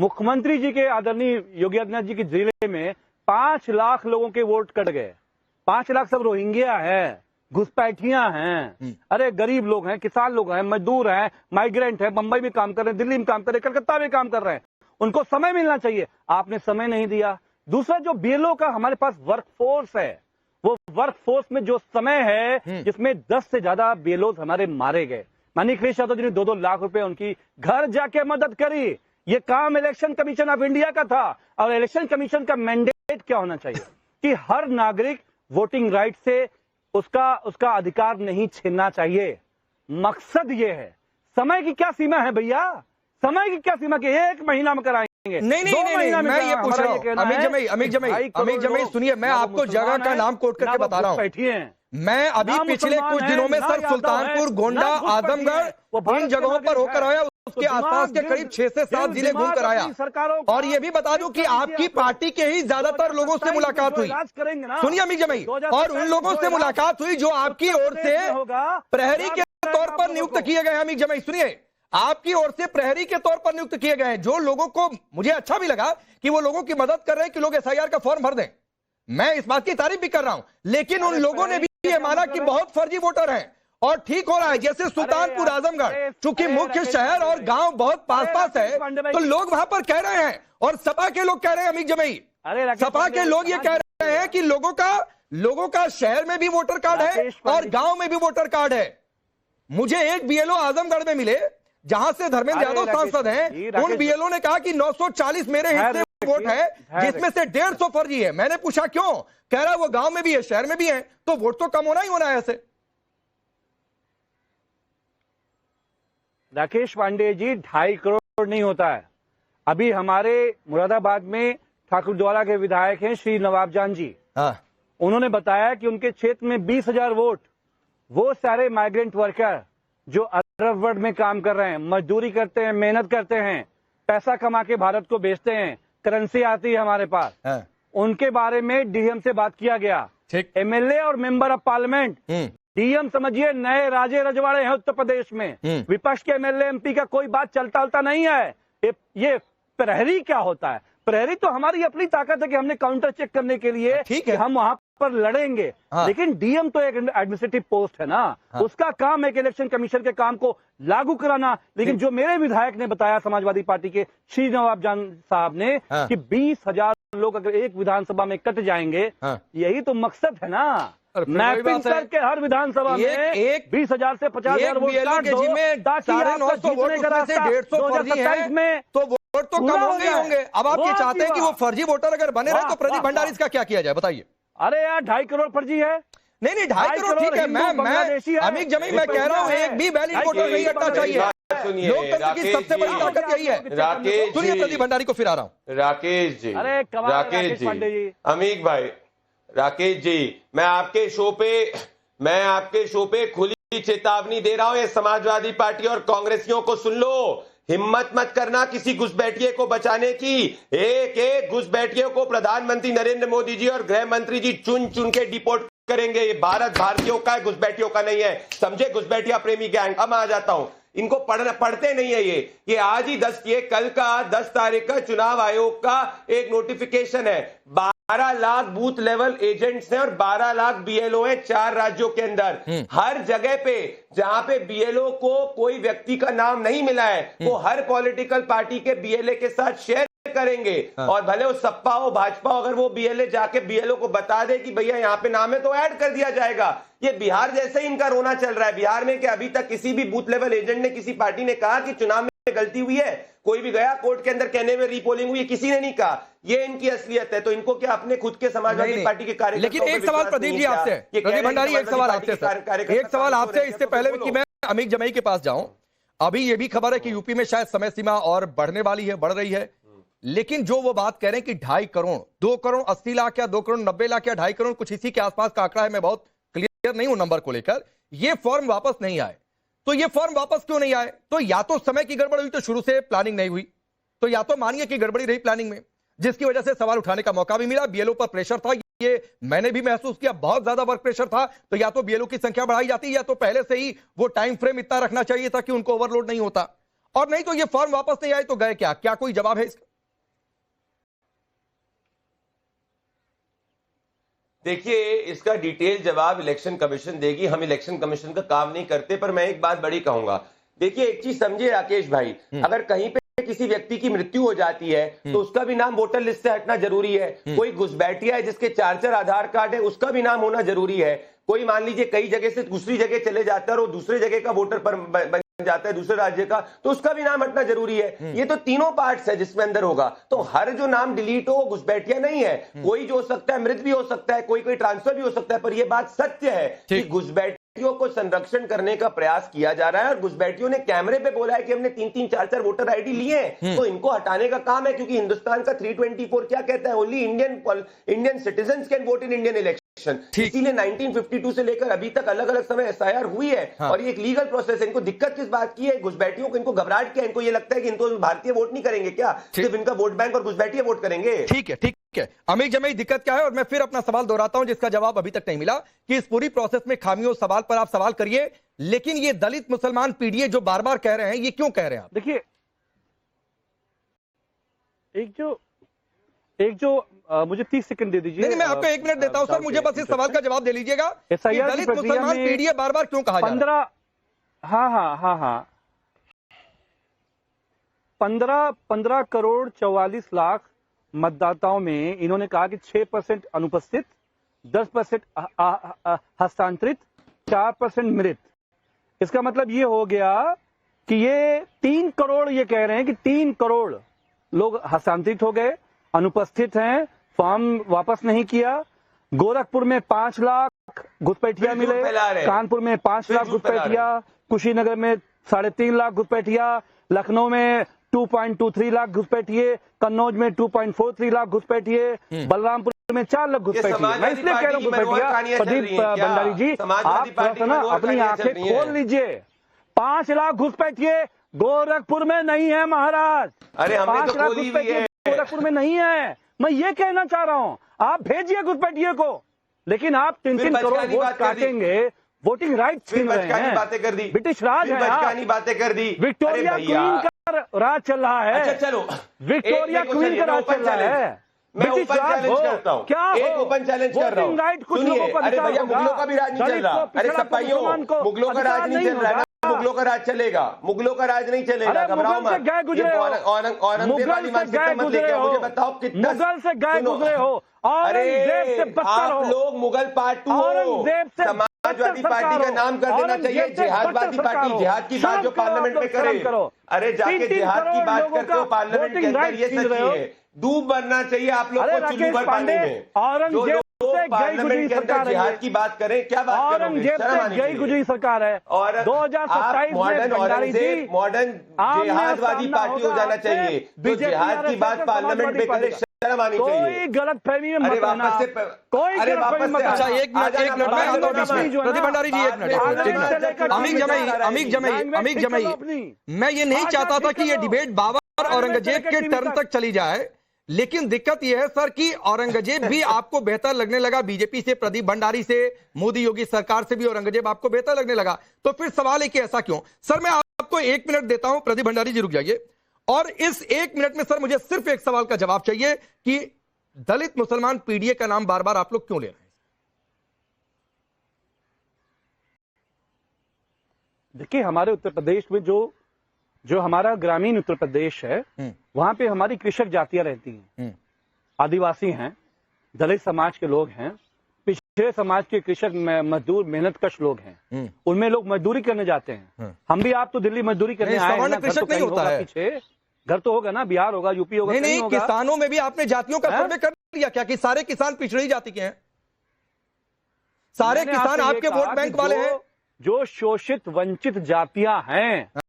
मुख्यमंत्री जी के आदरणीय योगी आदित्यनाथ जी के जिले में 5 लाख लोगों के वोट कट गए। 5 लाख सब रोहिंग्या हैं, घुसपैठियां हैं, अरे गरीब लोग हैं, किसान लोग हैं, मजदूर हैं, माइग्रेंट हैं, बंबई में काम कर रहे हैं, दिल्ली में काम कर रहे हैं, कलकत्ता में काम कर रहे हैं। उनको समय मिलना चाहिए, आपने समय नहीं दिया। दूसरा, जो बीएलओ का हमारे पास वर्कफोर्स है, वो वर्कफोर्स में जो समय है जिसमें 10 से ज्यादा बीएलओ हमारे मारे गए। माननीय अखिलेश यादव जी ने 2-2 लाख रुपए उनकी घर जाके मदद करी। ये काम इलेक्शन कमीशन ऑफ इंडिया का था, और इलेक्शन कमीशन का मैंडेट क्या होना चाहिए कि हर नागरिक वोटिंग राइट से उसका अधिकार नहीं छीनना चाहिए। मकसद ये है। समय की क्या सीमा है भैया? समय की क्या सीमा? कि 1 महीना में कराएंगे? नहीं, मैं ये पूछ रहा हूं। अमित जमई सुनिए, मैं आपको जगह का नाम कोट करके बता रहा हूं। मैं अभी पिछले कुछ दिनों में सर सुल्तानपुर, गोंडा, आजमगढ़ इन जगहों पर होकर आया, उसके आसपास के करीब 6 से 7 जिले घूम कर आया। और ये भी बता दूं कि आपकी पार्टी के ही ज्यादातर लोगों से मुलाकात हुई। सुनिए अमित जमई, और उन लोगों से मुलाकात हुई जो आपकी ओर से प्रहरी के तौर पर नियुक्त किए गए। अमित जमई सुनिए, आपकी ओर से प्रहरी के तौर पर नियुक्त किए गए हैं, जो लोगों को, मुझे अच्छा भी लगा कि वो लोगों की मदद कर रहे हैं कि लोग एसआईआर का फॉर्म भर दें। मैं इस बात की तारीफ भी कर रहा हूं, लेकिन उन लोगों ने भी ये माना कि बहुत फर्जी वोटर हैं और ठीक हो रहा है। जैसे सुल्तानपुर, आजमगढ़, चूंकि मुख्य शहर और गांव बहुत पास है, तो लोग वहां पर कह रहे हैं, और सपा के लोग कह रहे हैं, अमित जमई, सपा के लोग ये कह रहे हैं कि लोगों का शहर में भी वोटर कार्ड है और गांव में भी वोटर कार्ड है। मुझे एक बीएलओ आजमगढ़ में मिले जहां से धर्मेंद्र यादव सांसद हैं, उन बीएलओ ने कहा कि 940 मेरे हिस्से वोट है, जिसमें से 150 फर्जी है। मैंने पूछा क्यों? कह रहा है वो गांव में भी है, शहर में भी है, तो वोट तो कम होना ही होना है ऐसे। राकेश पांडे जी, 2.5 करोड़ नहीं होता है। अभी हमारे मुरादाबाद में ठाकुर द्वारा के विधायक हैं श्री नवाबजान जी, उन्होंने बताया कि उनके क्षेत्र में 20,000 वोट वो सारे माइग्रेंट वर्कर जो अरब वर्ल्ड में काम कर रहे हैं, मजदूरी करते हैं, मेहनत करते हैं, पैसा कमा के भारत को बेचते हैं, करेंसी आती है हमारे पास, उनके बारे में डीएम से बात किया गया। एमएलए और मेंबर ऑफ पार्लियामेंट, डीएम समझिए नए राजे रजवाड़े हैं उत्तर प्रदेश में। विपक्ष के एमएलए एमपी का कोई बात चलता नहीं है। ये प्रहरी क्या होता है? प्रहरी तो हमारी अपनी ताकत है कि हमने काउंटर चेक करने के लिए कि हम वहां पर लड़ेंगे, लेकिन डीएम तो एक एडमिनिस्ट्रेटिव पोस्ट है ना, उसका काम है कि इलेक्शन कमीशन के काम को लागू कराना। लेकिन जो मेरे विधायक ने बताया, समाजवादी पार्टी के श्री नवाबजान साहब ने, कि 20,000 लोग अगर एक विधानसभा में कट जाएंगे, यही तो मकसद है ना। मैपिंग सर के हर विधानसभा में 20,000 से 50,000 वोट काट दो, ताकि आपका जीतने का रास्ता 2027 में तो वोट तो कम होंगे। अब आप ये चाहते हैं कि वो फर्जी वोटर अगर बने रहे, तो प्रदीप भंडारी इसका क्या किया जाए, बताइए। अरे यार, 2.5 करोड़ फर्जी है। नहीं, 2.5 करोड़ ठीक है। मैं अमित जमई मैं कह रहा हूँ, एक भी वैलिड वोटर नहीं हटना चाहिए। लोकतंत्र की सबसे बड़ी ताकत यही है। राकेश, सुनिए प्रदीप भंडारी को फिर आ रहा हूँ। राकेश जी, अरे राकेश जी, अमीक भाई, राकेश जी, मैं आपके शो पे खुली चेतावनी दे रहा हूं, ये समाजवादी पार्टी और कांग्रेसियों को सुन लो। हिम्मत मत करना किसी घुसपैठिए को बचाने की। एक घुसपैठिए को प्रधानमंत्री नरेंद्र मोदी जी और गृह मंत्री जी चुन चुन के डिपोर्ट करेंगे। ये भारत भारतीयों का है, घुसपैठियों का नहीं है, समझे? घुसपैठिया प्रेमी गैंग। अब आ जाता हूं, इनको पढ़ते नहीं है ये आज ही कल का 10 तारीख का चुनाव आयोग का एक नोटिफिकेशन है। 12 लाख बूथ लेवल एजेंट्स हैं और 12 लाख बीएलओ हैं 4 राज्यों के अंदर। हर जगह पे जहां पे बीएलओ को कोई व्यक्ति का नाम नहीं मिला है, वो हर पॉलिटिकल पार्टी के बीएलए के साथ शेयर करेंगे। और भले वो सपा हो भाजपा हो, अगर वो बीएलए जाके बीएलओ को बता दे कि भैया यहाँ पे नाम है, तो ऐड कर दिया जाएगा। ये बिहार जैसे ही इनका रोना चल रहा है। बिहार में कि अभी तक किसी भी बूथ लेवल एजेंट ने, किसी पार्टी ने कहा कि चुनाव में गलती हुई है? कोई भी गया कोर्ट के अंदर कहने में रीपोलिंग हुई, किसी ने नहीं कहा। ये इनकी असलियत है। तो इनको क्या अपने खुद के समाजवादी पार्टी के कार्यकर्ताओं? लेकिन एक सवाल प्रदीप जी आपसे, प्रदीप भंडारी, एक सवाल आपसे, इससे पहले कि मैं अमित जमई के पास जाऊं, अभी ये भी खबर है कि यूपी में शायद समय सीमा और बढ़ने वाली है, बढ़ रही है। लेकिन जो वो बात कह रहे हैं कि 2.5 करोड़, 2 करोड़ 80 लाख या 2 करोड़ 90 लाख या 2.5 करोड़, कुछ इसी के आसपास का आंकड़ा है, मैं बहुत क्लियर नहीं हूं नंबर को लेकर, ये फॉर्म वापस नहीं आए। तो ये फॉर्म वापस क्यों नहीं आए? तो या तो समय की गड़बड़ हुई, तो शुरू से प्लानिंग नहीं हुई, तो या तो मानिए कि गड़बड़ी रही प्लानिंग में, जिसकी वजह से सवाल उठाने का मौका भी मिला। बीएलओ पर प्रेशर था, ये मैंने भी महसूस किया, बहुत ज्यादा वर्क प्रेशर था। तो या तो बीएलओ की संख्या बढ़ाई जाती, या तो पहले से ही वो टाइम फ्रेम इतना रखना चाहिए था कि उनको ओवरलोड नहीं होता। और नहीं तो ये फॉर्म वापस नहीं आए तो गए क्या? क्या कोई जवाब है इसका? देखिए, इसका डिटेल जवाब इलेक्शन कमीशन देगी। हम इलेक्शन कमीशन का काम नहीं करते, पर मैं एक बात बड़ी कहूंगा। देखिए, एक चीज समझिए राकेश भाई, अगर कहीं पे किसी व्यक्ति की मृत्यु हो जाती है तो उसका भी नाम वोटर लिस्ट से हटना जरूरी है। कोई घुसपैठिया है जिसके 4 आधार कार्ड है, उसका भी नाम होना जरूरी है। कोई मान लीजिए कई जगह से दूसरी जगह चले जाता है और वो दूसरे जगह का वोटर पर बन जाता है, दूसरे राज्य का, तो उसका भी नाम हटना जरूरी है। ये तो तीनों पार्ट्स है जिसमें अंदर होगा। तो हर जो नाम डिलीट हो वो घुसपैठिया नहीं है। कोई जो हो सकता है, मृत भी हो सकता है, कोई ट्रांसफर भी हो सकता है। पर यह बात सत्य है कि घुसपैठियों को संरक्षण करने का प्रयास किया जा रहा है। और घुसपैठियों ने कैमरे पे बोला है कि हमने 3-3, 4-4 वोटर आईडी लिए हैं, तो इनको हटाने का काम है। क्योंकि हिंदुस्तान का 324 क्या कहता है, only Indian citizen can vote in Indian election. इसीलिए 1952 से लेकर अभी तक अलग अलग समय एसआईआर हुई है। और ये एक लीगल प्रोसेस है। इनको दिक्कत किस बात की है? घुसपैठियों को, इनको घबराहट क्या है? इनको ये लगता है कि इनको भारतीय वोट नहीं करेंगे क्या, सिर्फ इनका वोट बैंक और घुसपैठिए वोट करेंगे। ठीक है। अमीर जमई, दिक्कत क्या है? और मैं फिर अपना सवाल दोहराता हूं जिसका जवाब अभी तक नहीं मिला, कि इस पूरी प्रोसेस में खामियों सवाल पर आप सवाल करिए, लेकिन ये दलित मुसलमान पीडीए जो बार बार कह रहे हैं, ये क्यों कह रहे हैं आप? देखिए, एक जो मुझे 30 सेकंड दे दीजिए। नहीं, मैं आपको 1 मिनट देता हूं सर, मुझे बस इस सवाल का जवाब दे लीजिएगा कि दलित मुसलमान पीडीए बार बार क्यों कहा जा रहा है? हाँ 15 करोड़ 44 लाख मतदाताओं में इन्होंने कहा कि 6% अनुपस्थित, 10% हस्तांतरित, 4% मृत। इसका मतलब ये हो गया कि ये 3 करोड़, ये कह रहे हैं कि 3 करोड़ लोग हस्तांतरित हो गए, अनुपस्थित हैं, फॉर्म वापस नहीं किया। गोरखपुर में 5 लाख घुसपैठिया मिले, कानपुर में 5 लाख घुसपैठिया, कुशीनगर में 3.5 लाख घुसपैठिया, लखनऊ में 2.23 लाख घुसपैठिए, कन्नौज में 2.43 लाख घुसपैठिए, बलरामपुर में 4 लाख घुसपैठिए। मैं इसलिए कह रहा हूँ घुसपैठिया, प्रदीप भंडारी जी, आप अपनी आंखें खोल लीजिए। 5 लाख घुसपैठिए गोरखपुर में नहीं है महाराज। अरे 5 लाख घुसपैठिए गोरखपुर में नहीं है। मैं ये कहना चाह रहा हूं, आप भेजिए घुसपैठिए को, लेकिन आप 3-3 करोड़ वोट काटेंगे, वोटिंग राइट छीन रहे हैं। बातें कर दी, ब्रिटिश राज है, बातें कर दी, विक्टोरिया क्वीन का राज चल रहा है। अच्छा चलो, विक्टोरिया क्वीन का राज चल रहा है। मैं ओपन चैलेंज करता हूं, क्या एक ओपन चैलेंज कर रहा हूं। सुनिए, अरे भैया मुगलों का भी राज नहीं चल रहा। अरे सपाइयों, मुगलों का राज नहीं चल रहा है, मुगलों का राज चलेगा, मुगलों का राज नहीं चलेगा, घबराओ मत। औरंगजेब वाली मानसिकता मत लेके आओ। मुझे बताओ कितना मुगल से गए गुजरे हो, औरंगजेब से बदतर हो। आप लोग मुगल पार्ट 2 हो। समाजवादी पार्टी का नाम कर देना चाहिए जिहादवादी पार्टी। जिहाद की बात जो पार्लियामेंट में करे, अरे जाके जिहाद की बात करते हो पार्लियामेंट के अंदर, ये सच्ची है। डूब बनना चाहिए आप लोग को चुल्लू भर पानी में। औरंगजेब से गई गुजरी सरकार है, जिहाद की बात करें, क्या बात करोगे? औरंगजेब से गई गुजरी सरकार है। और 2027 में मॉडर्न जिहादवादी पार्टी हो जाना चाहिए। जो जिहाद की बात पार्लियामेंट में करे, शर्म आनी चाहिए। कोई गलत फहमी में मत रहना। कोई अच्छा, एक मिनट प्रदीप भंडारी जी, एक मिनट। अमीर जमई, मैं ये नहीं चाहता था कि ये डिबेट बाबर और औरंगजेब के टर्म तक चली जाए, लेकिन दिक्कत यह है सर कि औरंगजेब भी आपको बेहतर लगने लगा, बीजेपी से, प्रदीप भंडारी से, मोदी योगी सरकार से भी औरंगजेब आपको बेहतर लगने लगा। तो फिर सवाल है कि ऐसा क्यों? सर मैं आपको 1 मिनट देता हूं, प्रदीप भंडारी जी रुक जाइए, और इस 1 मिनट में सर मुझे सिर्फ एक सवाल का जवाब चाहिए कि दलित मुसलमान पीडीए का नाम बार बार आप लोग क्यों ले रहे हैं? देखिए, हमारे उत्तर प्रदेश में जो हमारा ग्रामीण उत्तर प्रदेश है, वहां पे हमारी कृषक जातियां रहती हैं, आदिवासी हैं, दलित समाज के लोग हैं, पिछड़े समाज के कृषक, मजदूर, मेहनतकश लोग हैं। उनमें लोग मजदूरी करने जाते हैं। हम भी, आप तो दिल्ली मजदूरी करने आए हैं, कृषक नहीं होता है, पीछे घर तो होगा ना, बिहार होगा, यूपी होगा। नहीं, किसानों में भी आपने जातियों का सर्वे कर लिया क्या कि सारे किसान पिछड़ी जाति के हैं? सारे किसान आपके वोट बैंक वाले हैं? जो शोषित वंचित जातियां हैं